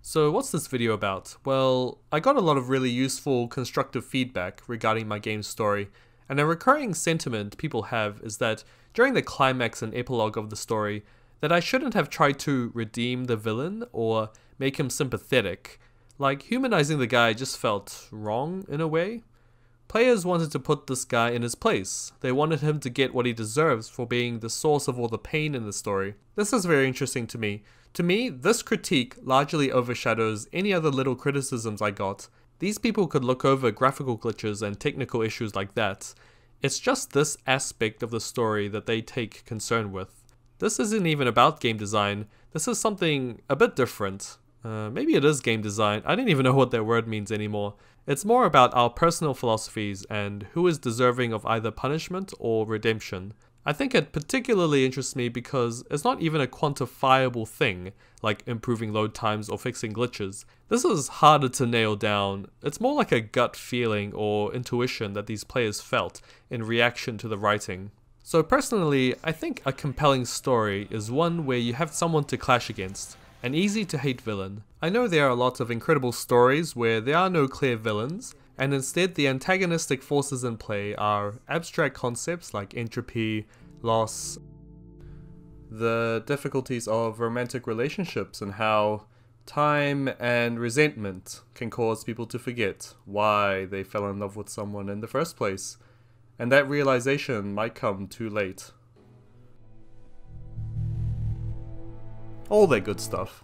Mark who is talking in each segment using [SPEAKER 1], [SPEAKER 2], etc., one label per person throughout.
[SPEAKER 1] So what's this video about? Well, I got a lot of really useful constructive feedback regarding my game's story, and a recurring sentiment people have is that during the climax and epilogue of the story, that I shouldn't have tried to redeem the villain or make him sympathetic. Like, humanizing the guy just felt wrong in a way. Players wanted to put this guy in his place. They wanted him to get what he deserves for being the source of all the pain in the story. This is very interesting to me. To me, this critique largely overshadows any other little criticisms I got. These people could look over graphical glitches and technical issues like that. It's just this aspect of the story that they take concern with. This isn't even about game design. This is something a bit different. Maybe it is game design. I don't even know what that word means anymore. It's more about our personal philosophies and who is deserving of either punishment or redemption. I think it particularly interests me because it's not even a quantifiable thing, like improving load times or fixing glitches. This is harder to nail down. It's more like a gut feeling or intuition that these players felt in reaction to the writing. So personally, I think a compelling story is one where you have someone to clash against, an easy to hate villain. I know there are lots of incredible stories where there are no clear villains, and instead the antagonistic forces in play are abstract concepts like entropy, loss, the difficulties of romantic relationships, and how time and resentment can cause people to forget why they fell in love with someone in the first place, and that realization might come too late. All that good stuff.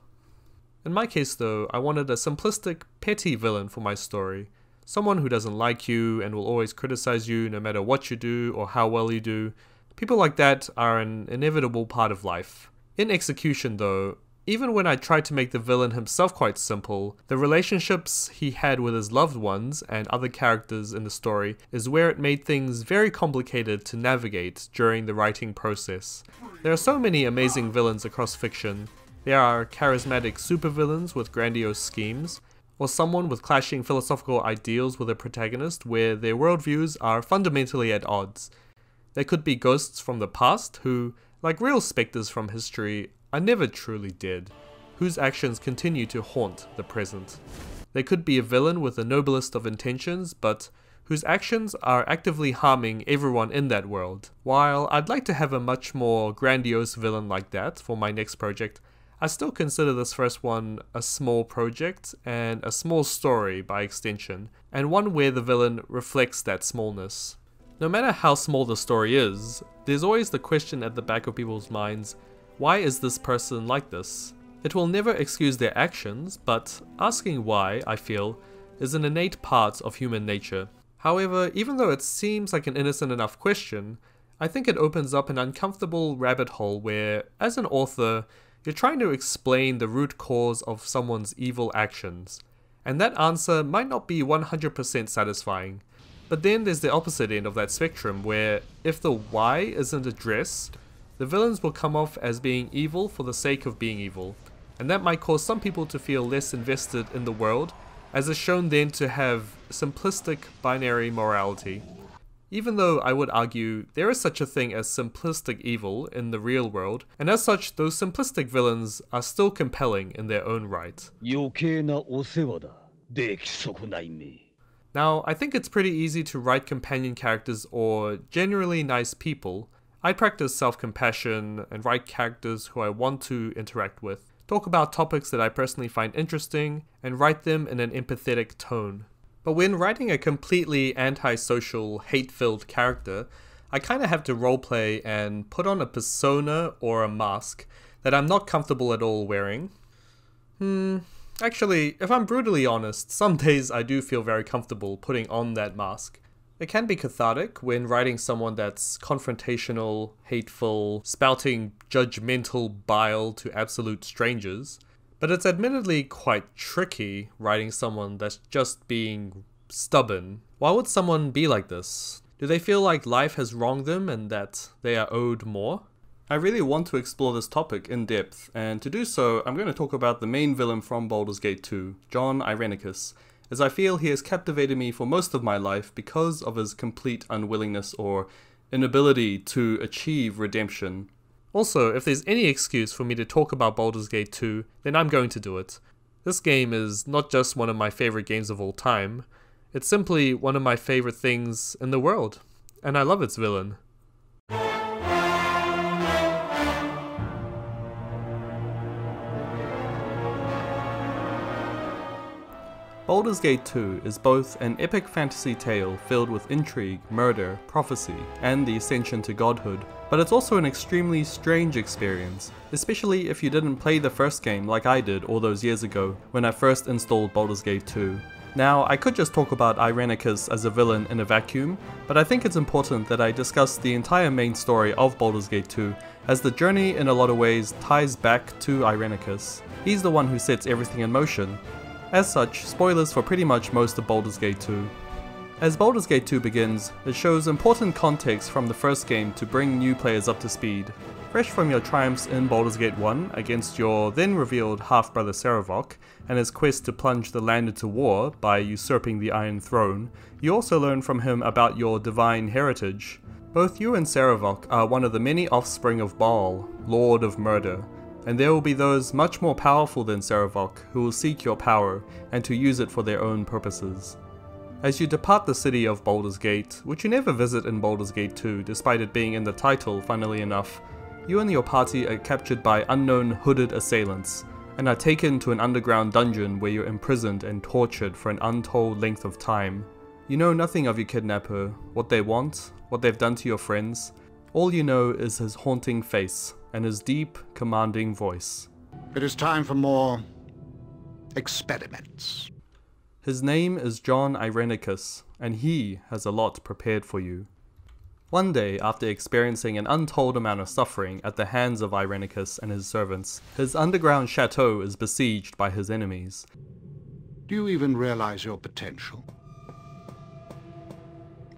[SPEAKER 1] In my case though, I wanted a simplistic, petty villain for my story. Someone who doesn't like you and will always criticize you no matter what you do or how well you do. People like that are an inevitable part of life. In execution though, even when I tried to make the villain himself quite simple, the relationships he had with his loved ones and other characters in the story is where it made things very complicated to navigate during the writing process. There are so many amazing villains across fiction. There are charismatic supervillains with grandiose schemes, or someone with clashing philosophical ideals with a protagonist where their worldviews are fundamentally at odds. There could be ghosts from the past who, like real spectres from history, are never truly dead, whose actions continue to haunt the present. There could be a villain with the noblest of intentions, but whose actions are actively harming everyone in that world. While I'd like to have a much more grandiose villain like that for my next project, I still consider this first one a small project and a small story by extension, and one where the villain reflects that smallness. No matter how small the story is, there's always the question at the back of people's minds, why is this person like this? It will never excuse their actions, but asking why, I feel, is an innate part of human nature. However, even though it seems like an innocent enough question, I think it opens up an uncomfortable rabbit hole where, as an author, you're trying to explain the root cause of someone's evil actions, and that answer might not be 100% satisfying. But then there's the opposite end of that spectrum where, if the why isn't addressed, the villains will come off as being evil for the sake of being evil, and that might cause some people to feel less invested in the world, as is shown then to have simplistic binary morality. Even though I would argue there is such a thing as simplistic evil in the real world, and as such those simplistic villains are still compelling in their own right. Now, I think it's pretty easy to write companion characters or generally nice people. I practice self-compassion and write characters who I want to interact with, talk about topics that I personally find interesting, and write them in an empathetic tone. But when writing a completely antisocial, hate-filled character, I kinda have to roleplay and put on a persona or a mask that I'm not comfortable at all wearing. Actually, if I'm brutally honest, some days I do feel very comfortable putting on that mask. It can be cathartic when writing someone that's confrontational, hateful, spouting judgmental bile to absolute strangers, but it's admittedly quite tricky writing someone that's just being stubborn. Why would someone be like this? Do they feel like life has wronged them and that they are owed more? I really want to explore this topic in depth, and to do so, I'm going to talk about the main villain from Baldur's Gate 2, John Irenicus, as I feel he has captivated me for most of my life because of his complete unwillingness or inability to achieve redemption. Also, if there's any excuse for me to talk about Baldur's Gate 2, then I'm going to do it. This game is not just one of my favorite games of all time, it's simply one of my favorite things in the world, and I love its villain. Baldur's Gate 2 is both an epic fantasy tale filled with intrigue, murder, prophecy, and the ascension to godhood, but it's also an extremely strange experience, especially if you didn't play the first game like I did all those years ago when I first installed Baldur's Gate 2. Now, I could just talk about Irenicus as a villain in a vacuum, but I think it's important that I discuss the entire main story of Baldur's Gate 2, as the journey in a lot of ways ties back to Irenicus. He's the one who sets everything in motion. As such, spoilers for pretty much most of Baldur's Gate 2. As Baldur's Gate 2 begins, it shows important context from the first game to bring new players up to speed. Fresh from your triumphs in Baldur's Gate 1 against your then revealed half-brother Sarevok, and his quest to plunge the land into war by usurping the Iron Throne, you also learn from him about your divine heritage. Both you and Sarevok are one of the many offspring of Baal, Lord of Murder, and there will be those much more powerful than Sarevok who will seek your power and to use it for their own purposes. As you depart the city of Baldur's Gate, which you never visit in Baldur's Gate 2 despite it being in the title funnily enough, you and your party are captured by unknown hooded assailants, and are taken to an underground dungeon where you're imprisoned and tortured for an untold length of time. You know nothing of your kidnapper, what they want, what they've done to your friends. All you know is his haunting face and his deep, commanding voice.
[SPEAKER 2] It is time for more experiments.
[SPEAKER 1] His name is John Irenicus, and he has a lot prepared for you. One day, after experiencing an untold amount of suffering at the hands of Irenicus and his servants, his underground chateau is besieged by his enemies.
[SPEAKER 2] Do you even realize your potential?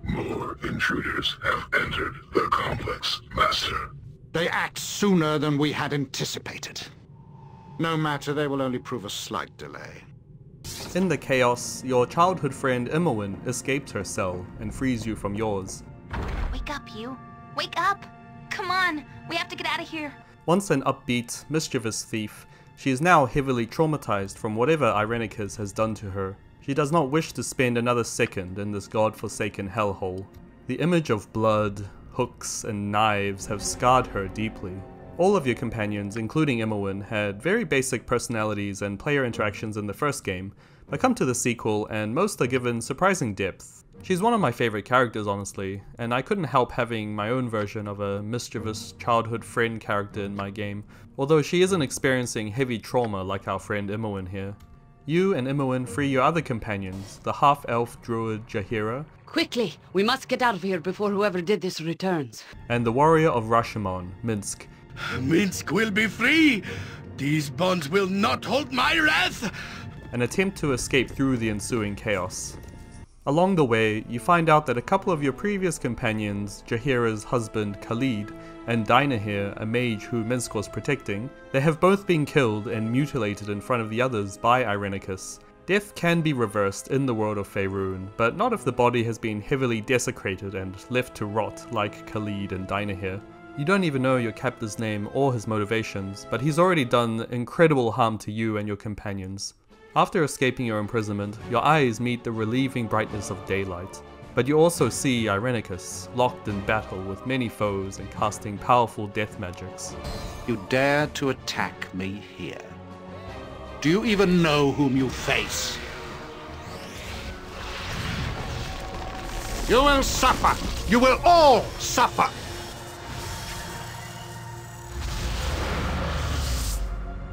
[SPEAKER 3] More intruders have entered the complex, Master.
[SPEAKER 2] They act sooner than we had anticipated. No matter, they will only prove a slight delay.
[SPEAKER 1] In the chaos, your childhood friend Imoen escaped her cell and frees you from yours.
[SPEAKER 4] Wake up, you. Wake up! Come on, we have to get out of here.
[SPEAKER 1] Once an upbeat, mischievous thief, she is now heavily traumatized from whatever Irenicus has done to her. She does not wish to spend another second in this god-forsaken hellhole. The image of blood, hooks, and knives have scarred her deeply. All of your companions, including Imoen, had very basic personalities and player interactions in the first game, but come to the sequel and most are given surprising depth. She's one of my favorite characters, honestly, and I couldn't help having my own version of a mischievous childhood friend character in my game, although she isn't experiencing heavy trauma like our friend Imoen here. You and Imoen free your other companions, the half-elf druid Jahira,
[SPEAKER 5] Quickly! We must get out of here before whoever did this returns.
[SPEAKER 1] and the warrior of Rashomon, Minsk.
[SPEAKER 6] Minsk will be free! These bonds will not hold my wrath!
[SPEAKER 1] And attempt to escape through the ensuing chaos. Along the way, you find out that a couple of your previous companions, Jahira's husband Khalid, and Dynahir, a mage who Minsk was protecting, they have both been killed and mutilated in front of the others by Irenicus. Death can be reversed in the world of Faerun, but not if the body has been heavily desecrated and left to rot like Khalid and Dynahir. You don't even know your captor's name or his motivations, but he's already done incredible harm to you and your companions. After escaping your imprisonment, your eyes meet the relieving brightness of daylight, but you also see Irenicus, locked in battle with many foes and casting powerful death magics.
[SPEAKER 2] You dare to attack me here? Do you even know whom you face? You will suffer! You will all suffer!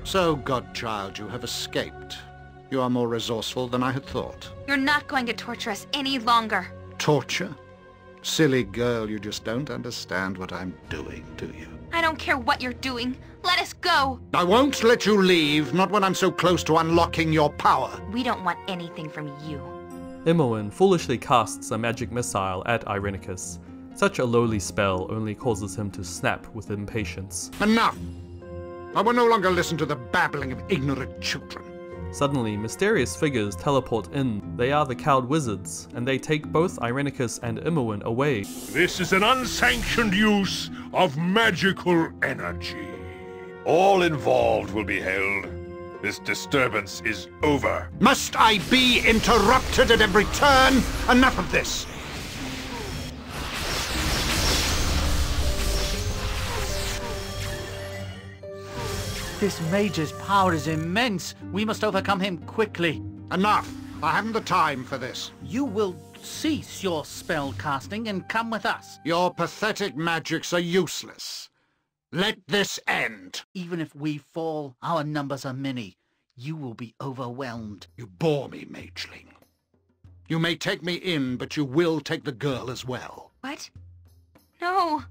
[SPEAKER 2] So, godchild, you have escaped. You are more resourceful than I had thought.
[SPEAKER 4] You're not going to torture us any longer.
[SPEAKER 2] Torture? Silly girl, you just don't understand what I'm doing, do you?
[SPEAKER 4] I don't care what you're doing. Let us go.
[SPEAKER 2] I won't let you leave, not when I'm so close to unlocking your power.
[SPEAKER 4] We don't want anything from you.
[SPEAKER 1] Imoen foolishly casts a magic missile at Irenicus. Such a lowly spell only causes him to snap with impatience.
[SPEAKER 2] Enough! I will no longer listen to the babbling of ignorant children.
[SPEAKER 1] Suddenly, mysterious figures teleport in. They are the Cowed Wizards, and they take both Irenicus and Imoen away.
[SPEAKER 3] This is an unsanctioned use of magical energy. All involved will be held This disturbance is over.
[SPEAKER 2] Must I be interrupted at every turn? Enough of this!
[SPEAKER 7] This mage's power is immense. We must overcome him quickly.
[SPEAKER 2] Enough! I haven't the time for this.
[SPEAKER 7] You will cease your spell casting and come with us.
[SPEAKER 2] Your pathetic magics are useless. Let this end.
[SPEAKER 7] Even if we fall, our numbers are many. You will be overwhelmed.
[SPEAKER 2] You bore me, mageling. You may take me in, but you will take the girl as well.
[SPEAKER 4] What? No.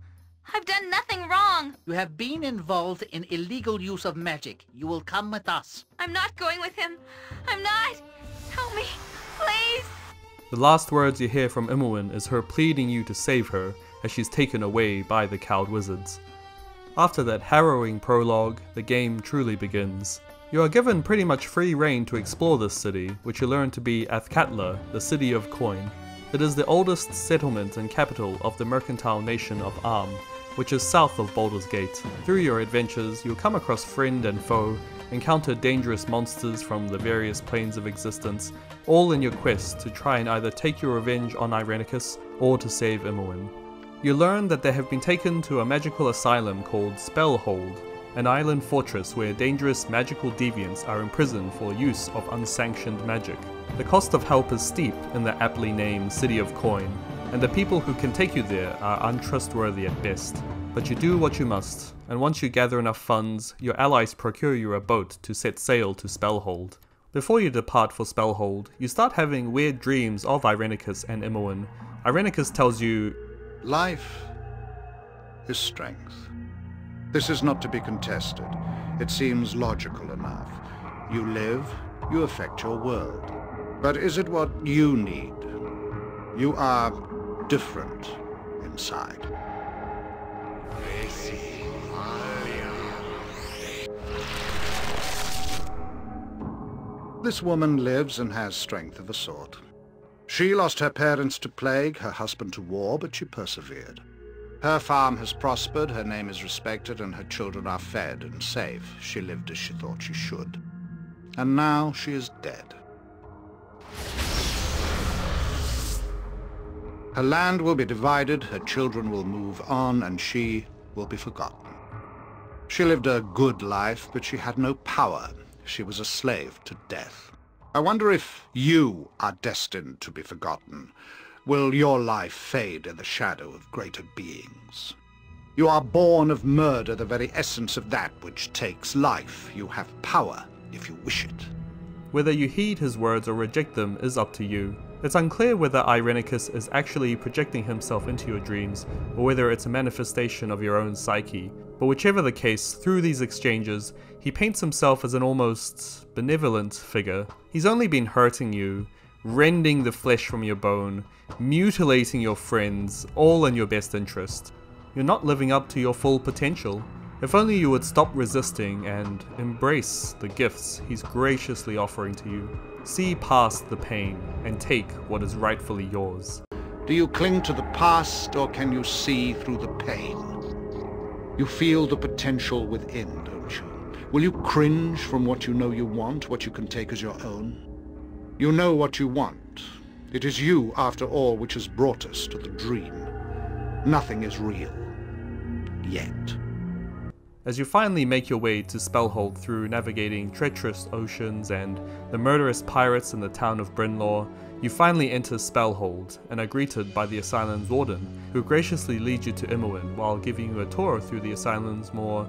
[SPEAKER 4] I've done nothing wrong.
[SPEAKER 7] You have been involved in illegal use of magic. You will come with us.
[SPEAKER 4] I'm not going with him. I'm not. Help me, please.
[SPEAKER 1] The last words you hear from Imoen is her pleading you to save her as she's taken away by the cowed wizards. After that harrowing prologue, the game truly begins. You are given pretty much free reign to explore this city, which you learn to be Athkatla, the city of coin. It is the oldest settlement and capital of the mercantile nation of Arm, which is south of Baldur's Gate. Through your adventures, you'll come across friend and foe, encounter dangerous monsters from the various planes of existence, all in your quest to try and either take your revenge on Irenicus or to save Imoen. You learn that they have been taken to a magical asylum called Spellhold, an island fortress where dangerous magical deviants are imprisoned for use of unsanctioned magic. The cost of help is steep in the aptly named City of Coin, and the people who can take you there are untrustworthy at best. But you do what you must, and once you gather enough funds, your allies procure you a boat to set sail to Spellhold. Before you depart for Spellhold, you start having weird dreams of Irenicus and Imoen. Irenicus tells you,
[SPEAKER 2] Life is strength. This is not to be contested. It seems logical enough. You live, you affect your world. But is it what you need? You are different inside. This woman lives and has strength of a sort. She lost her parents to plague, her husband to war, but she persevered. Her farm has prospered, her name is respected, and her children are fed and safe. She lived as she thought she should. And now she is dead. Her land will be divided, her children will move on, and she will be forgotten. She lived a good life, but she had no power. She was a slave to death. I wonder if you are destined to be forgotten. Will your life fade in the shadow of greater beings? You are born of murder, the very essence of that which takes life. You have power if you wish it.
[SPEAKER 1] whether you heed his words or reject them is up to you. It's unclear whether Irenicus is actually projecting himself into your dreams, or whether it's a manifestation of your own psyche, but whichever the case, through these exchanges, he paints himself as an almost benevolent figure. He's only been hurting you, rending the flesh from your bone, mutilating your friends, all in your best interest. You're not living up to your full potential. If only you would stop resisting and embrace the gifts he's graciously offering to you. See past the pain and take what is rightfully yours.
[SPEAKER 2] Do you cling to the past, or can you see through the pain? You feel the potential within, don't you? Will you cringe from what you know you want, what you can take as your own? You know what you want. It is you, after all, which has brought us to the dream. Nothing is real. Yet.
[SPEAKER 1] As you finally make your way to Spellhold through navigating treacherous oceans and the murderous pirates in the town of Brynlaw, you finally enter Spellhold and are greeted by the asylum's warden, who graciously leads you to Imoen while giving you a tour through the asylum's more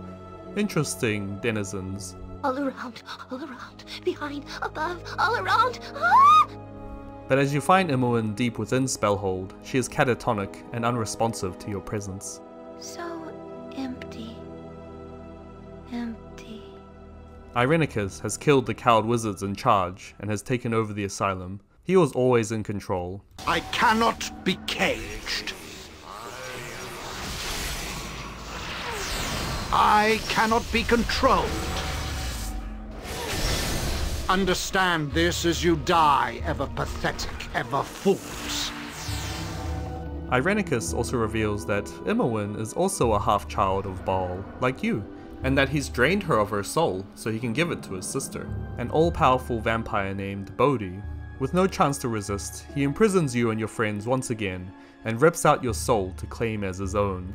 [SPEAKER 1] interesting denizens.
[SPEAKER 8] All around, behind, above, all around. Ah!
[SPEAKER 1] But as you find Imoen deep within Spellhold, she is catatonic and unresponsive to your presence.
[SPEAKER 4] So empty.
[SPEAKER 1] Irenicus has killed the cowed wizards in charge and has taken over the asylum. He was always in control.
[SPEAKER 2] I cannot be caged. I cannot be controlled. Understand this as you die, ever pathetic, ever fools.
[SPEAKER 1] Irenicus also reveals that Imoen is also a half-child of Baal, like you. and that he's drained her of her soul so he can give it to his sister, an all-powerful vampire named Bodhi. With no chance to resist, he imprisons you and your friends once again, and rips out your soul to claim as his own.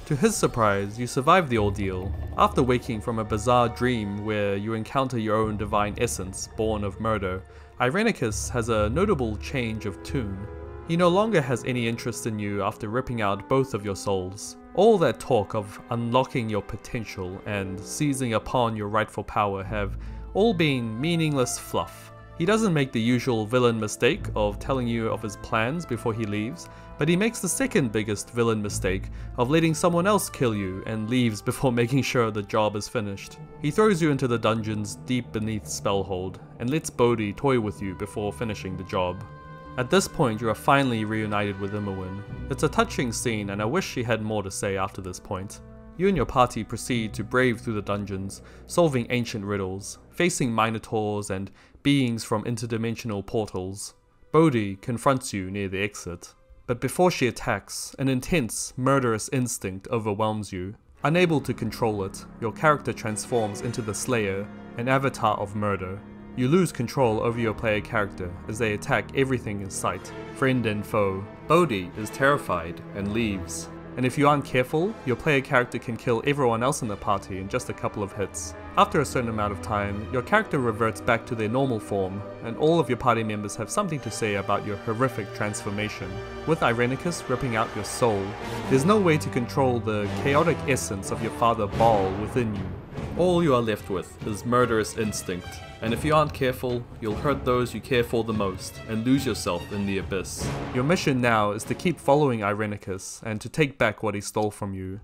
[SPEAKER 1] To his surprise, you survive the ordeal, after waking from a bizarre dream where you encounter your own divine essence, born of murder. Irenicus has a notable change of tune. He no longer has any interest in you after ripping out both of your souls. All that talk of unlocking your potential and seizing upon your rightful power have all been meaningless fluff. He doesn't make the usual villain mistake of telling you of his plans before he leaves, but he makes the second biggest villain mistake of letting someone else kill you and leaves before making sure the job is finished. He throws you into the dungeons deep beneath Spellhold and lets Bodhi toy with you before finishing the job. At this point, you are finally reunited with Imoen. It's a touching scene, and I wish she had more to say after this point. You and your party proceed to brave through the dungeons, solving ancient riddles, facing minotaurs and beings from interdimensional portals. Bodhi confronts you near the exit, but before she attacks, an intense, murderous instinct overwhelms you. Unable to control it, your character transforms into the Slayer, an avatar of murder. You lose control over your player character as they attack everything in sight, friend and foe. Bodhi is terrified and leaves, and if you aren't careful, your player character can kill everyone else in the party in just a couple of hits. After a certain amount of time, your character reverts back to their normal form, and all of your party members have something to say about your horrific transformation. With Irenicus ripping out your soul, there's no way to control the chaotic essence of your father Baal within you. All you are left with is murderous instinct, and if you aren't careful, you'll hurt those you care for the most and lose yourself in the abyss. Your mission now is to keep following Irenicus and to take back what he stole from you.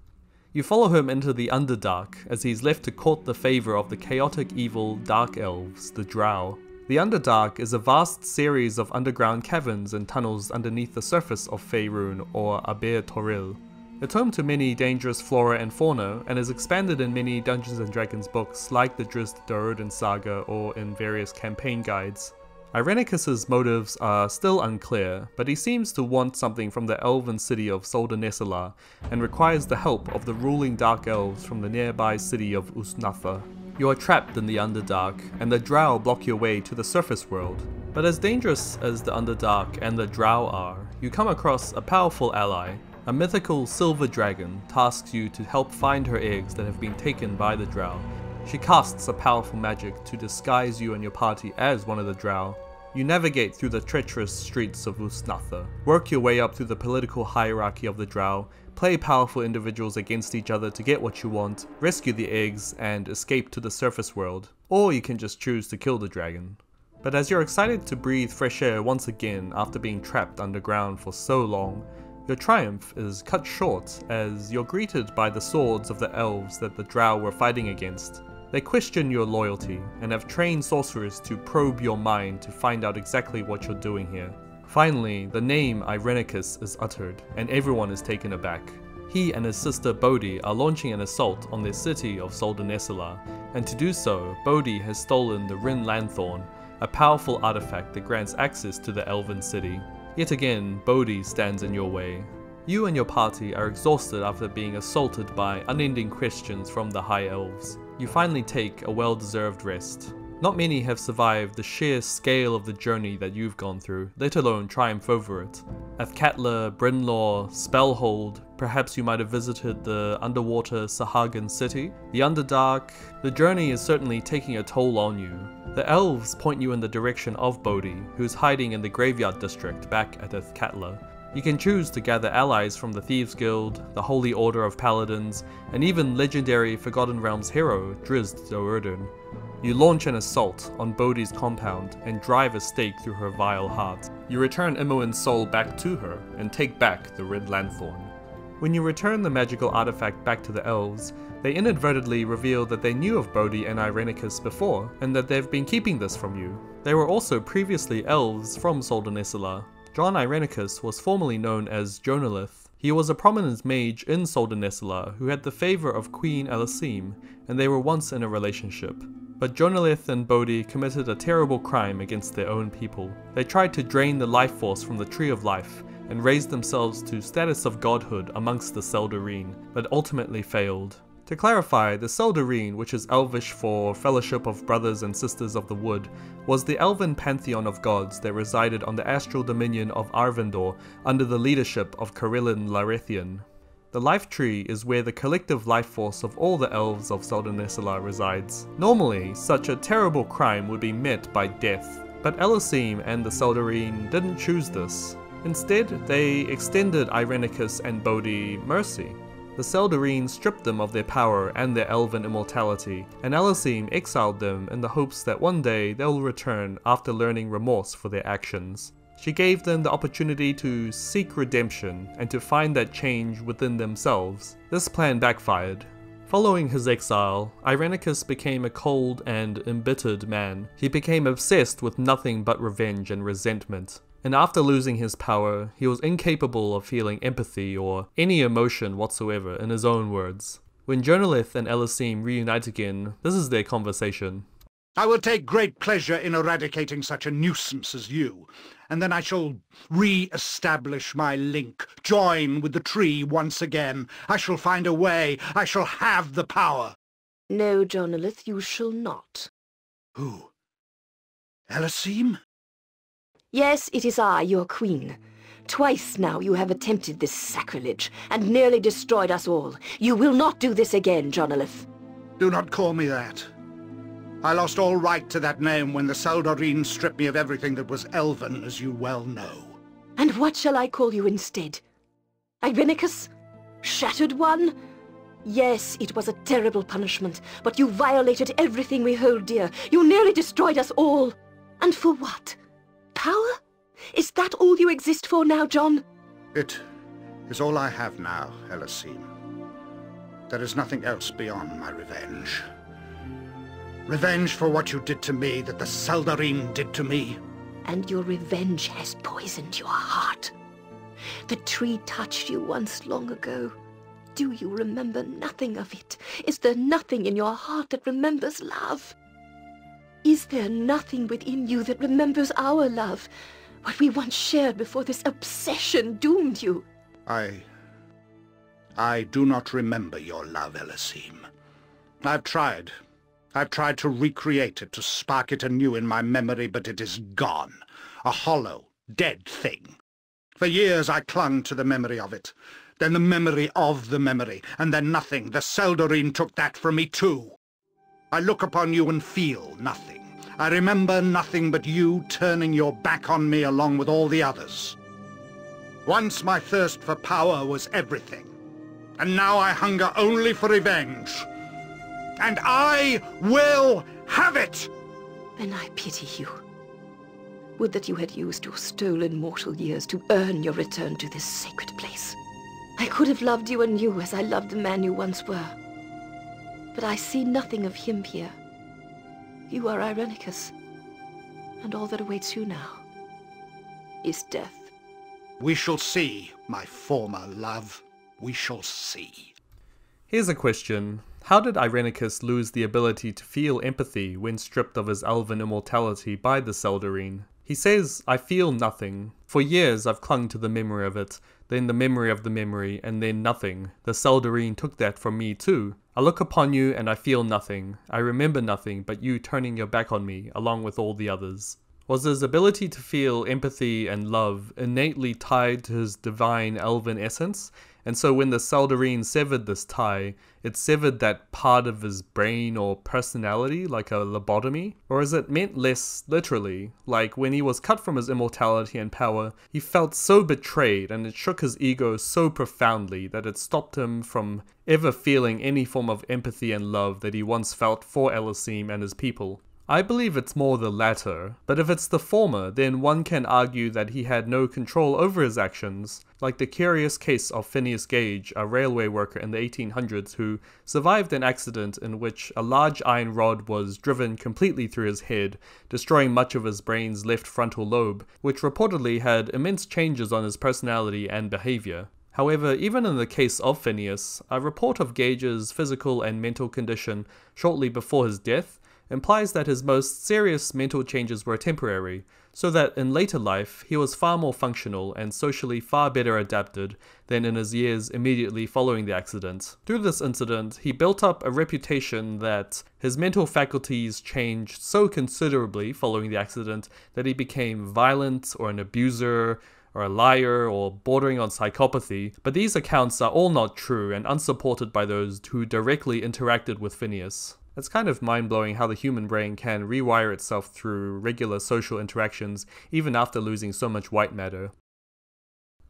[SPEAKER 1] You follow him into the Underdark as he's left to court the favor of the chaotic evil Dark Elves, the Drow. The Underdark is a vast series of underground caverns and tunnels underneath the surface of Faerun or Aber Toril. It's home to many dangerous flora and fauna, and is expanded in many Dungeons & Dragons books like the Drizzt Do'Urden saga or in various campaign guides. Irenicus's motives are still unclear, but he seems to want something from the elven city of Soldanesala, and requires the help of the ruling Dark Elves from the nearby city of Usnatha. You are trapped in the Underdark, and the Drow block your way to the surface world. But as dangerous as the Underdark and the Drow are, you come across a powerful ally. A mythical silver dragon tasks you to help find her eggs that have been taken by the Drow. She casts a powerful magic to disguise you and your party as one of the Drow. You navigate through the treacherous streets of Usnatha, work your way up through the political hierarchy of the Drow, play powerful individuals against each other to get what you want, rescue the eggs, and escape to the surface world. Or you can just choose to kill the dragon. But as you're excited to breathe fresh air once again after being trapped underground for so long, your triumph is cut short as you're greeted by the swords of the elves that the Drow were fighting against. They question your loyalty and have trained sorcerers to probe your mind to find out exactly what you're doing here. Finally, the name Irenicus is uttered and everyone is taken aback. He and his sister Bodhi are launching an assault on their city of Soldanesala, and to do so, Bodhi has stolen the Rin Lanthorn, a powerful artifact that grants access to the elven city. Yet again, Bodhi stands in your way. You and your party are exhausted after being assaulted by unending questions from the High Elves. You finally take a well-deserved rest. Not many have survived the sheer scale of the journey that you've gone through, let alone triumph over it. Athkatla, Brynlaw, Spellhold, perhaps you might have visited the underwater Sahagin city, the Underdark. The journey is certainly taking a toll on you. The elves point you in the direction of Bodhi, who's hiding in the Graveyard District back at Athkatla. You can choose to gather allies from the Thieves Guild, the Holy Order of Paladins, and even legendary Forgotten Realms hero Drizzt Do'Urden. You launch an assault on Bodhi's compound and drive a stake through her vile heart. You return Imoen's soul back to her and take back the Red Lanthorn. When you return the magical artifact back to the elves, they inadvertently reveal that they knew of Bodhi and Irenicus before, and that they've been keeping this from you. They were also previously elves from Soldanesala. John Irenicus was formerly known as Jonalith. He was a prominent mage in Soldanesala who had the favor of Queen Ellesime, and they were once in a relationship. But Jonalith and Bodhi committed a terrible crime against their own people. They tried to drain the life force from the Tree of Life, and raised themselves to status of godhood amongst the Seldarine, but ultimately failed. To clarify, the Seldarine, which is Elvish for Fellowship of Brothers and Sisters of the Wood, was the elven pantheon of gods that resided on the astral dominion of Arvindor under the leadership of Carillin Larethian. The life tree is where the collective life force of all the elves of Seldarnesala resides. Normally, such a terrible crime would be met by death, but Ellesime and the Seldarine didn't choose this. Instead, they extended Irenicus and Bodhi mercy. The Seldarine stripped them of their power and their elven immortality, and Ellesime exiled them in the hopes that one day they'll return after learning remorse for their actions. She gave them the opportunity to seek redemption and to find that change within themselves. This plan backfired. Following his exile, Irenicus became a cold and embittered man. He became obsessed with nothing but revenge and resentment. And after losing his power, he was incapable of feeling empathy or any emotion whatsoever, in his own words. When Jonalith and Ellesime reunite again, this is their conversation.
[SPEAKER 2] I will take great pleasure in eradicating such a nuisance as you, and then I shall re-establish my link, join with the tree once again. I shall find a way. I shall have the power.
[SPEAKER 8] No, Jonalith, you shall not.
[SPEAKER 2] Who? Ellesime?
[SPEAKER 8] Yes, it is I, your queen. Twice now you have attempted this sacrilege, and nearly destroyed us all. You will not do this again, Jonalith.
[SPEAKER 2] Do not call me that. I lost all right to that name when the Seldarine stripped me of everything that was elven, as you well know.
[SPEAKER 8] And what shall I call you instead? Irenicus? Shattered One? Yes, it was a terrible punishment, but you violated everything we hold dear. You nearly destroyed us all. And for what? Power? Is that all you exist for now, John?
[SPEAKER 2] It is all I have now, Ellesime. There is nothing else beyond my revenge. Revenge for what you did to me, that the Seldarine did to me.
[SPEAKER 8] And your revenge has poisoned your heart. The tree touched you once long ago. Do you remember nothing of it? Is there nothing in your heart that remembers love? Is there nothing within you that remembers our love? What we once shared before this obsession doomed you?
[SPEAKER 2] I do not remember your love, Ellesime. I've tried to recreate it, to spark it anew in my memory, but it is gone. A hollow, dead thing. For years I clung to the memory of it, then the memory of the memory, and then nothing. The Seldarine took that from me too. I look upon you and feel nothing. I remember nothing but you turning your back on me along with all the others. Once my thirst for power was everything, and now I hunger only for revenge. And I will have it!
[SPEAKER 8] Then I pity you. Would that you had used your stolen mortal years to earn your return to this sacred place. I could have loved you anew as I loved the man you once were. But I see nothing of him here. You are Irenicus, and all that awaits you now is death.
[SPEAKER 2] We shall see, my former love. We shall see.
[SPEAKER 1] Here's a question. How did Irenicus lose the ability to feel empathy when stripped of his elven immortality by the Seldarine? He says, I feel nothing. For years I've clung to the memory of it, then the memory of the memory, and then nothing. The Seldarine took that from me too. I look upon you and I feel nothing. I remember nothing but you turning your back on me, along with all the others. Was his ability to feel empathy and love innately tied to his divine elven essence? And so when the Seldarine severed this tie, it severed that part of his brain or personality, like a lobotomy? Or is it meant less literally, like when he was cut from his immortality and power, he felt so betrayed and it shook his ego so profoundly that it stopped him from ever feeling any form of empathy and love that he once felt for Ellesime and his people? I believe it's more the latter, but if it's the former, then one can argue that he had no control over his actions, like the curious case of Phineas Gage, a railway worker in the 1800s who survived an accident in which a large iron rod was driven completely through his head, destroying much of his brain's left frontal lobe, which reportedly had immense changes on his personality and behavior. However, even in the case of Phineas, a report of Gage's physical and mental condition shortly before his death implies that his most serious mental changes were temporary, so that in later life he was far more functional and socially far better adapted than in his years immediately following the accident. Through this incident, he built up a reputation that his mental faculties changed so considerably following the accident that he became violent or an abuser or a liar or bordering on psychopathy, but these accounts are all not true and unsupported by those who directly interacted with Phineas. It's kind of mind-blowing how the human brain can rewire itself through regular social interactions even after losing so much white matter.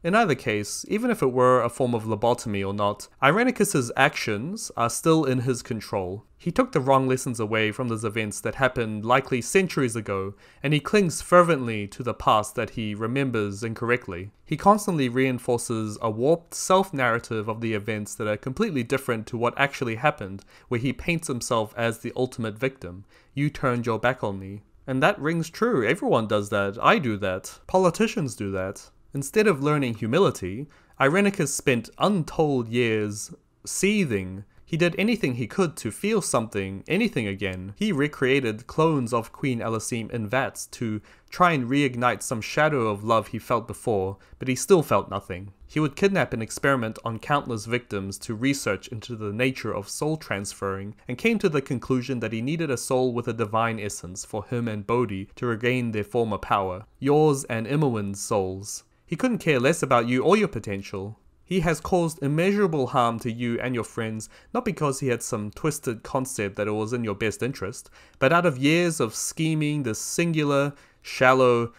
[SPEAKER 1] In either case, even if it were a form of lobotomy or not, Irenicus's actions are still in his control. He took the wrong lessons away from those events that happened likely centuries ago, and he clings fervently to the past that he remembers incorrectly. He constantly reinforces a warped self-narrative of the events that are completely different to what actually happened, where he paints himself as the ultimate victim. You turned your back on me. And that rings true. Everyone does that. I do that. Politicians do that. Instead of learning humility, Irenicus spent untold years seething. He did anything he could to feel something, anything again. He recreated clones of Queen Ellesime in vats to try and reignite some shadow of love he felt before, but he still felt nothing. He would kidnap and experiment on countless victims to research into the nature of soul transferring, and came to the conclusion that he needed a soul with a divine essence for him and Bodhi to regain their former power. Yours and Imoen's souls. He couldn't care less about you or your potential. He has caused immeasurable harm to you and your friends, not because he had some twisted concept that it was in your best interest, but out of years of scheming this singular, shallow,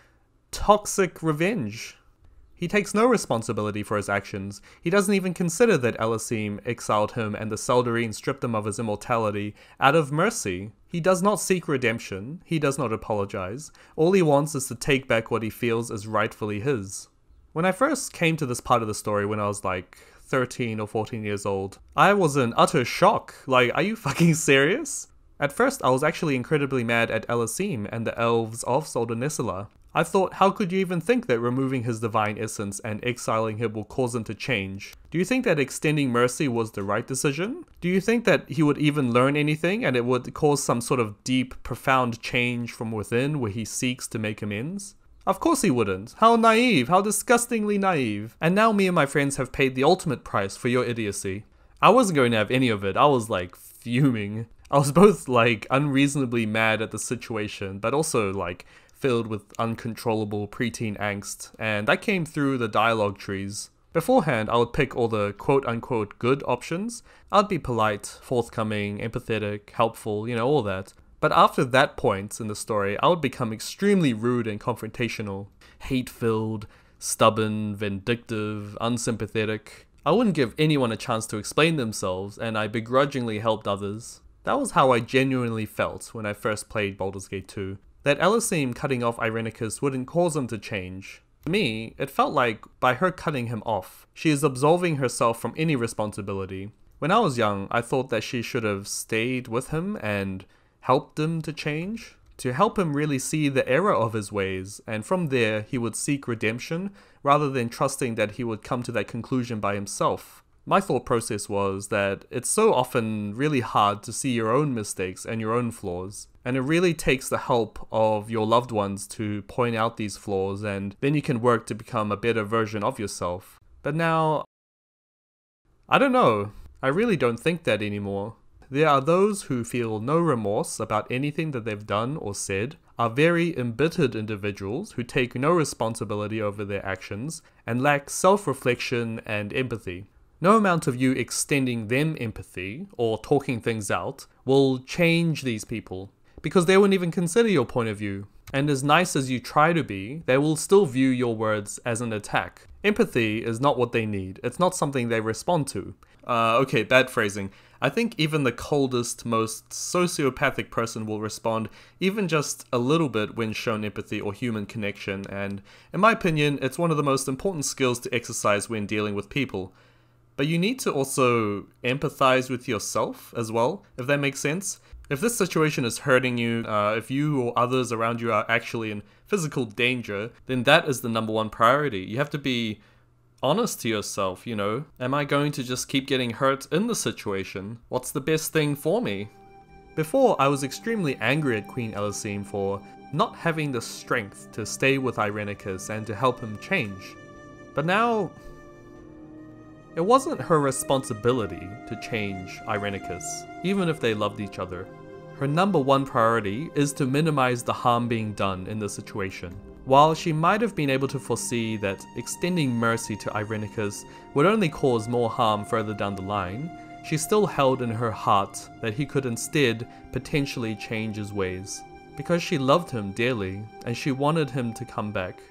[SPEAKER 1] toxic revenge. He takes no responsibility for his actions. He doesn't even consider that Ellesime exiled him and the Seldarine stripped him of his immortality out of mercy. He does not seek redemption. He does not apologize. All he wants is to take back what he feels is rightfully his. When I first came to this part of the story when I was like 13 or 14 years old, I was in utter shock. Like, are you fucking serious? At first, I was actually incredibly mad at Ellesime and the elves of Soldanisla. I thought, how could you even think that removing his divine essence and exiling him will cause him to change? Do you think that extending mercy was the right decision? Do you think that he would even learn anything and it would cause some sort of deep, profound change from within where he seeks to make amends? Of course he wouldn't. How naive, how disgustingly naive. And now me and my friends have paid the ultimate price for your idiocy. I wasn't going to have any of it. I was like fuming. I was both like unreasonably mad at the situation, but also like filled with uncontrollable preteen angst, and that came through the dialogue trees. Beforehand, I would pick all the quote-unquote good options. I'd be polite, forthcoming, empathetic, helpful, you know, all that. But after that point in the story, I would become extremely rude and confrontational, hate-filled, stubborn, vindictive, unsympathetic. I wouldn't give anyone a chance to explain themselves, and I begrudgingly helped others. That was how I genuinely felt when I first played Baldur's Gate 2. That Ellesime cutting off Irenicus wouldn't cause him to change. To me, it felt like by her cutting him off, she is absolving herself from any responsibility. When I was young, I thought that she should have stayed with him and helped him to change, to help him really see the error of his ways, and from there he would seek redemption rather than trusting that he would come to that conclusion by himself. My thought process was that it's so often really hard to see your own mistakes and your own flaws, and it really takes the help of your loved ones to point out these flaws, and then you can work to become a better version of yourself. But now, I don't know, I really don't think that anymore. There are those who feel no remorse about anything that they've done or said, are very embittered individuals who take no responsibility over their actions, and lack self-reflection and empathy. No amount of you extending them empathy or talking things out will change these people, because they won't even consider your point of view. And as nice as you try to be, they will still view your words as an attack. Empathy is not what they need. It's not something they respond to. Okay, bad phrasing. I think even the coldest, most sociopathic person will respond even just a little bit when shown empathy or human connection, and in my opinion, it's one of the most important skills to exercise when dealing with people. But you need to also empathize with yourself as well, if that makes sense. If this situation is hurting you, if you or others around you are actually in physical danger, then that is the number one priority. You have to be honest to yourself, you know. Am I going to just keep getting hurt in the situation? What's the best thing for me? Before, I was extremely angry at Queen Ellesime for not having the strength to stay with Irenicus and to help him change. But now, it wasn't her responsibility to change Irenicus, even if they loved each other. Her number one priority is to minimize the harm being done in the situation. While she might have been able to foresee that extending mercy to Irenicus would only cause more harm further down the line, she still held in her heart that he could instead potentially change his ways, because she loved him dearly and she wanted him to come back.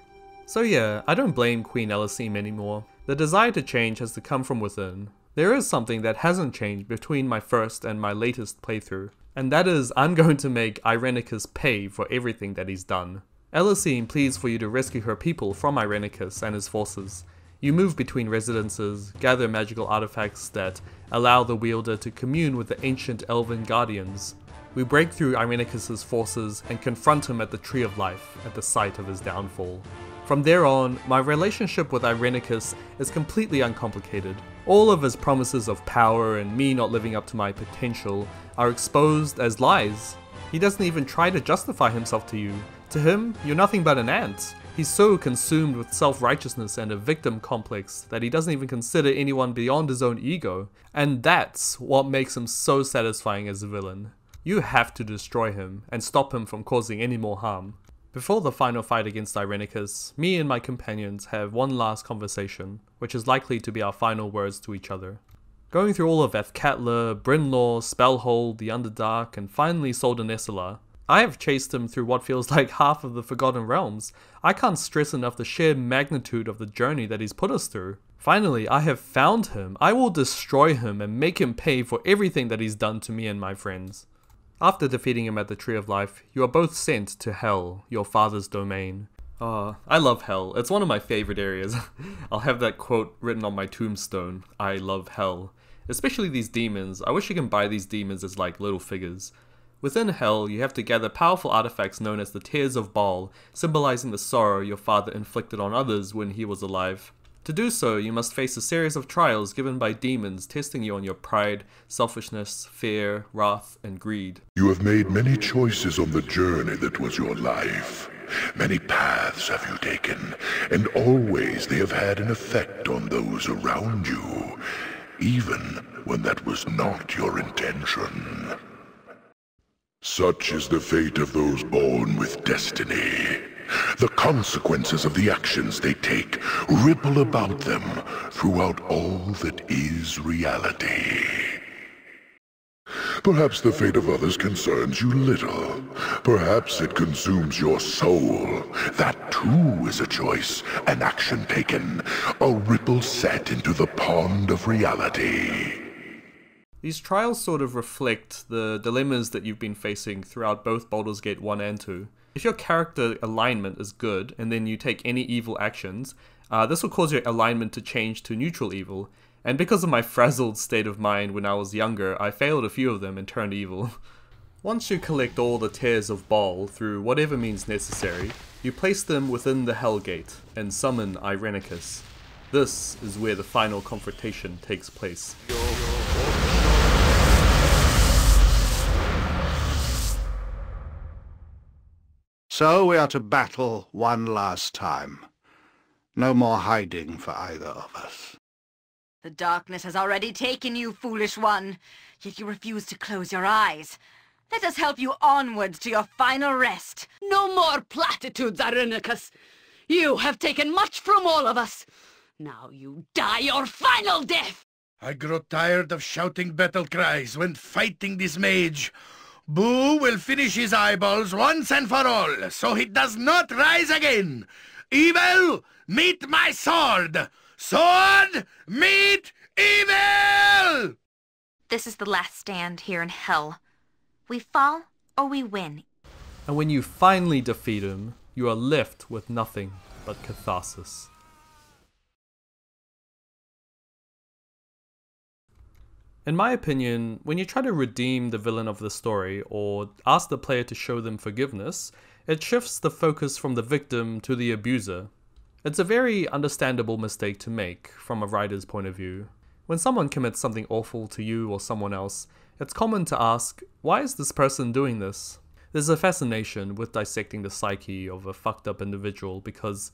[SPEAKER 1] So yeah, I don't blame Queen Ellesime anymore. The desire to change has to come from within. There is something that hasn't changed between my first and my latest playthrough, and that is I'm going to make Irenicus pay for everything that he's done. Ellesime pleads for you to rescue her people from Irenicus and his forces. You move between residences, gather magical artifacts that allow the wielder to commune with the ancient elven guardians. We break through Irenicus' forces and confront him at the Tree of Life at the site of his downfall. From there on, my relationship with Irenicus is completely uncomplicated. All of his promises of power and me not living up to my potential are exposed as lies. He doesn't even try to justify himself to you. To him, you're nothing but an ant. He's so consumed with self-righteousness and a victim complex that he doesn't even consider anyone beyond his own ego. And that's what makes him so satisfying as a villain. You have to destroy him and stop him from causing any more harm. Before the final fight against Irenicus, me and my companions have one last conversation, which is likely to be our final words to each other. Going through all of Athkatla, Brynlaw, Spellhold, the Underdark, and finally Soldanessala, I have chased him through what feels like half of the Forgotten Realms. I can't stress enough the sheer magnitude of the journey that he's put us through. Finally, I have found him. I will destroy him and make him pay for everything that he's done to me and my friends. After defeating him at the Tree of Life, you are both sent to Hell, your father's domain. I love Hell. It's one of my favorite areas. I'll have that quote written on my tombstone. I love Hell. Especially these demons. I wish you can buy these demons as like little figures. Within Hell, you have to gather powerful artifacts known as the Tears of Baal, symbolizing the sorrow your father inflicted on others when he was alive. To do so, you must face a series of trials given by demons testing you on your pride, selfishness, fear, wrath, and greed.
[SPEAKER 3] You have made many choices on the journey that was your life. Many paths have you taken, and always they have had an effect on those around you, even when that was not your intention. Such is the fate of those born with destiny. The consequences of the actions they take ripple about them throughout all that is reality. Perhaps the fate of others concerns you little. Perhaps it consumes your soul. That too is a choice, an action taken, a ripple set into the pond of reality.
[SPEAKER 1] These trials sort of reflect the dilemmas that you've been facing throughout both Baldur's Gate 1 and 2. If your character alignment is good, and then you take any evil actions, this will cause your alignment to change to neutral evil, and because of my frazzled state of mind when I was younger, I failed a few of them and turned evil. Once you collect all the Tears of Baal through whatever means necessary, you place them within the Hellgate, and summon Irenicus. This is where the final confrontation takes place.
[SPEAKER 2] So we are to battle one last time. No more hiding for either of us.
[SPEAKER 5] The darkness has already taken you, foolish one, yet you refuse to close your eyes. Let us help you onwards to your final rest.
[SPEAKER 8] No more platitudes, Irenicus. You have taken much from all of us. Now you die your final death.
[SPEAKER 6] I grow tired of shouting battle cries when fighting this mage. Boo will finish his eyeballs once and for all, so he does not rise again. Evil, meet my sword! Sword, meet evil!
[SPEAKER 4] This is the last stand here in Hell. We fall or we win.
[SPEAKER 1] And when you finally defeat him, you are left with nothing but catharsis. In my opinion, when you try to redeem the villain of the story or ask the player to show them forgiveness, it shifts the focus from the victim to the abuser. It's a very understandable mistake to make from a writer's point of view. When someone commits something awful to you or someone else, It's common to ask, why is this person doing this? There's a fascination with dissecting the psyche of a fucked up individual because,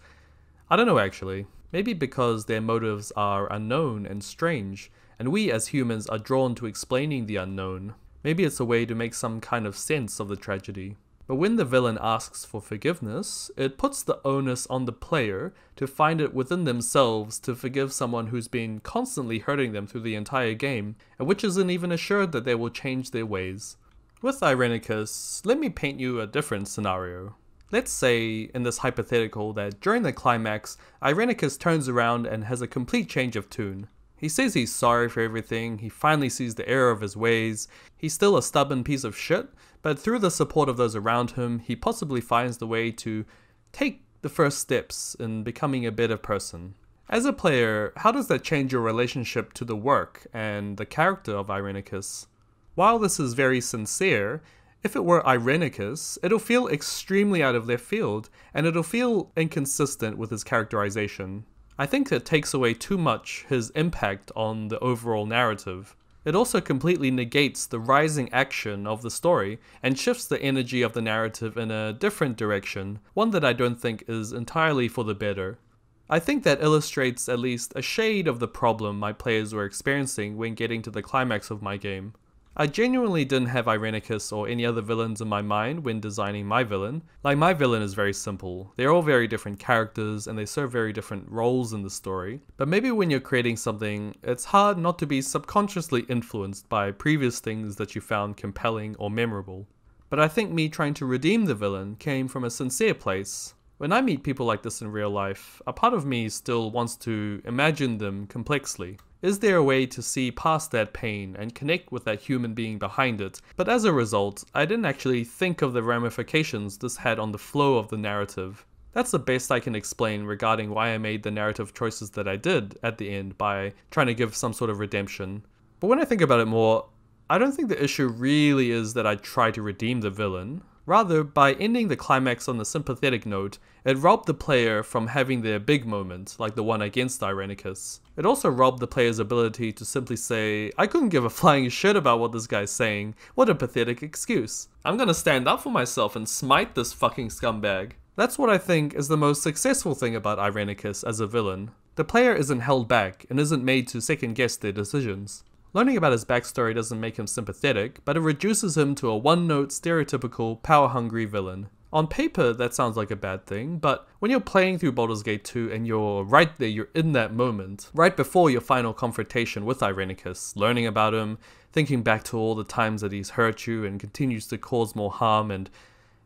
[SPEAKER 1] I don't know actually, maybe because their motives are unknown and strange, and we as humans are drawn to explaining the unknown. Maybe it's a way to make some kind of sense of the tragedy. But when the villain asks for forgiveness, it puts the onus on the player to find it within themselves to forgive someone who's been constantly hurting them through the entire game, and which isn't even assured that they will change their ways. With Irenicus, let me paint you a different scenario. Let's say, in this hypothetical, that during the climax, Irenicus turns around and has a complete change of tune. He says he's sorry for everything, he finally sees the error of his ways, he's still a stubborn piece of shit, but through the support of those around him, he possibly finds the way to take the first steps in becoming a better person. As a player, how does that change your relationship to the work and the character of Irenicus? While this is very sincere, if it were Irenicus, it'll feel extremely out of left field, and it'll feel inconsistent with his characterization. I think it takes away too much his impact on the overall narrative. It also completely negates the rising action of the story and shifts the energy of the narrative in a different direction, one that I don't think is entirely for the better. I think that illustrates at least a shade of the problem my players were experiencing when getting to the climax of my game. I genuinely didn't have Irenicus or any other villains in my mind when designing my villain. Like, my villain is very simple. They're all very different characters and they serve very different roles in the story. But maybe when you're creating something, it's hard not to be subconsciously influenced by previous things that you found compelling or memorable. But I think me trying to redeem the villain came from a sincere place. When I meet people like this in real life, a part of me still wants to imagine them complexly. Is there a way to see past that pain and connect with that human being behind it? But as a result, I didn't actually think of the ramifications this had on the flow of the narrative. That's the best I can explain regarding why I made the narrative choices that I did at the end by trying to give some sort of redemption. But when I think about it more, I don't think the issue really is that I try to redeem the villain. Rather, by ending the climax on a sympathetic note, it robbed the player from having their big moment, like the one against Irenicus. It also robbed the player's ability to simply say, I couldn't give a flying shit about what this guy's saying, what a pathetic excuse. I'm gonna stand up for myself and smite this fucking scumbag. That's what I think is the most successful thing about Irenicus as a villain. The player isn't held back and isn't made to second guess their decisions. Learning about his backstory doesn't make him sympathetic, but it reduces him to a one-note, stereotypical, power-hungry villain. On paper, that sounds like a bad thing, but when you're playing through Baldur's Gate 2 and you're right there, you're in that moment, right before your final confrontation with Irenicus, learning about him, thinking back to all the times that he's hurt you and continues to cause more harm, and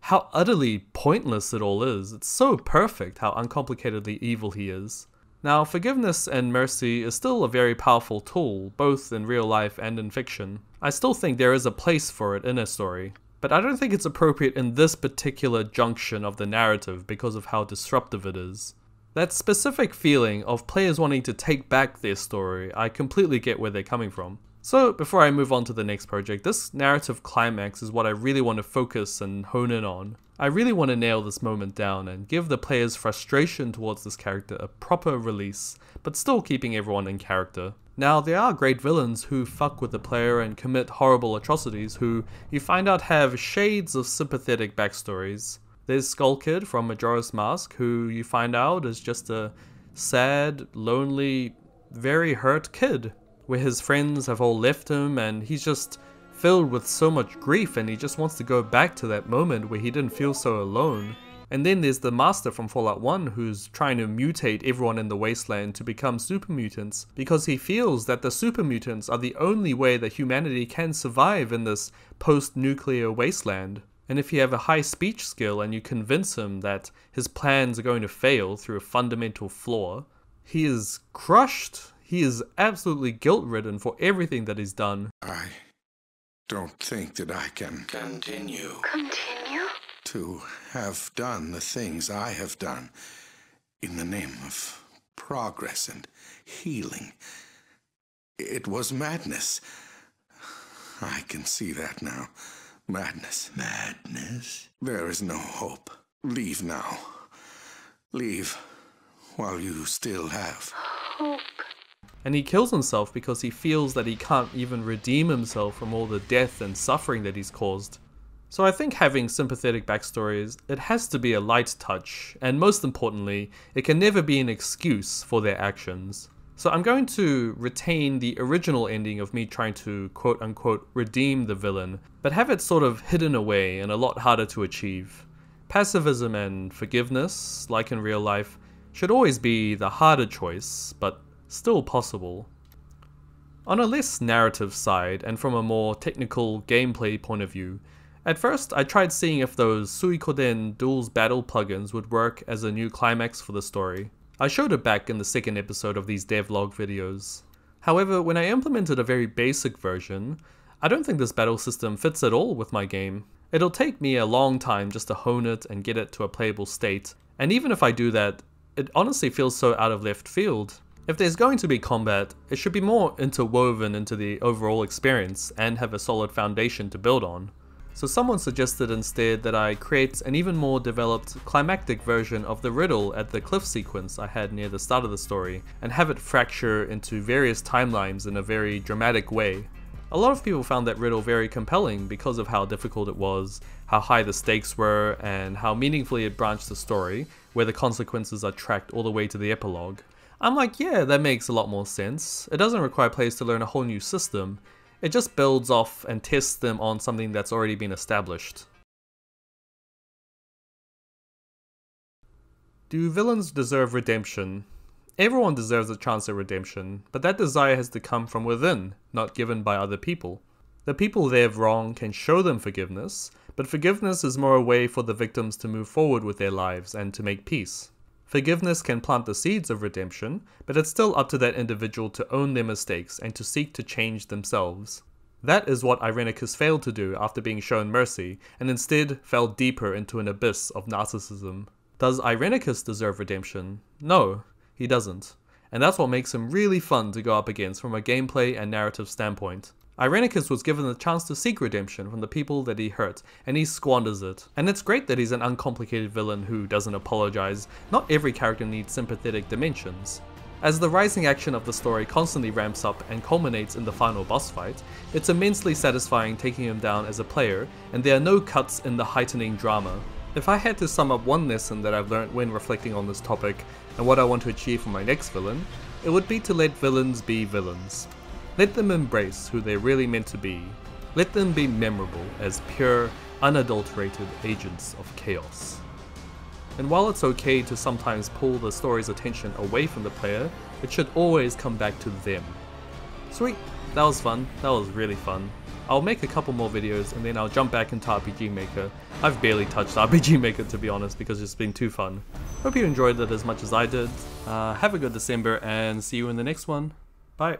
[SPEAKER 1] how utterly pointless it all is. It's so perfect how uncomplicatedly evil he is. Now, forgiveness and mercy is still a very powerful tool, both in real life and in fiction. I still think there is a place for it in a story, but I don't think it's appropriate in this particular junction of the narrative because of how disruptive it is. That specific feeling of players wanting to take back their story, I completely get where they're coming from. So, before I move on to the next project, this narrative climax is what I really want to focus and hone in on. I really want to nail this moment down and give the player's frustration towards this character a proper release, but still keeping everyone in character. Now, there are great villains who fuck with the player and commit horrible atrocities who you find out have shades of sympathetic backstories. There's Skull Kid from Majora's Mask, who you find out is just a sad, lonely, very hurt kid, where his friends have all left him and he's just filled with so much grief and he just wants to go back to that moment where he didn't feel so alone. And then there's the Master from Fallout 1 who's trying to mutate everyone in the wasteland to become super mutants because he feels that the super mutants are the only way that humanity can survive in this post-nuclear wasteland. And if you have a high speech skill and you convince him that his plans are going to fail through a fundamental flaw, he is crushed. He is absolutely guilt-ridden for everything that he's done.
[SPEAKER 6] I don't think that I can continue to have done the things I have done in the name of progress and healing. It was madness. I can see that now. Madness. Madness? There is no hope. Leave now. Leave while you still have
[SPEAKER 8] Hope.
[SPEAKER 1] and he kills himself because he feels that he can't even redeem himself from all the death and suffering that he's caused. So I think having sympathetic backstories, it has to be a light touch, and most importantly, it can never be an excuse for their actions. So I'm going to retain the original ending of me trying to quote unquote redeem the villain, but have it sort of hidden away and a lot harder to achieve. Pacifism and forgiveness, like in real life, should always be the harder choice, but still possible. On a less narrative side, and from a more technical gameplay point of view, at first I tried seeing if those Suikoden Duels Battle plugins would work as a new climax for the story. I showed it back in the second episode of these devlog videos. However, when I implemented a very basic version, I don't think this battle system fits at all with my game. It'll take me a long time just to hone it and get it to a playable state, and even if I do that, it honestly feels so out of left field. If there's going to be combat, it should be more interwoven into the overall experience and have a solid foundation to build on. So someone suggested instead that I create an even more developed climactic version of the riddle at the cliff sequence I had near the start of the story, and have it fracture into various timelines in a very dramatic way. A lot of people found that riddle very compelling because of how difficult it was, how high the stakes were, and how meaningfully it branched the story, where the consequences are tracked all the way to the epilogue. I'm like, yeah, that makes a lot more sense. It doesn't require players to learn a whole new system. It just builds off and tests them on something that's already been established. Do villains deserve redemption? Everyone deserves a chance at redemption, but that desire has to come from within, not given by other people. The people they've wronged can show them forgiveness, but forgiveness is more a way for the victims to move forward with their lives and to make peace. Forgiveness can plant the seeds of redemption, but it's still up to that individual to own their mistakes and to seek to change themselves. That is what Irenicus failed to do after being shown mercy, and instead fell deeper into an abyss of narcissism. Does Irenicus deserve redemption? No, he doesn't. And that's what makes him really fun to go up against from a gameplay and narrative standpoint. Irenicus was given the chance to seek redemption from the people that he hurt, and he squanders it. And it's great that he's an uncomplicated villain who doesn't apologize. Not every character needs sympathetic dimensions. As the rising action of the story constantly ramps up and culminates in the final boss fight, it's immensely satisfying taking him down as a player, and there are no cuts in the heightening drama. If I had to sum up one lesson that I've learned when reflecting on this topic, and what I want to achieve for my next villain, it would be to let villains be villains. Let them embrace who they're really meant to be. Let them be memorable as pure, unadulterated agents of chaos. And while it's okay to sometimes pull the story's attention away from the player, it should always come back to them. Sweet, that was fun, that was really fun. I'll make a couple more videos and then I'll jump back into RPG Maker. I've barely touched RPG Maker to be honest because it's been too fun. Hope you enjoyed it as much as I did. Have a good December and see you in the next one. Bye.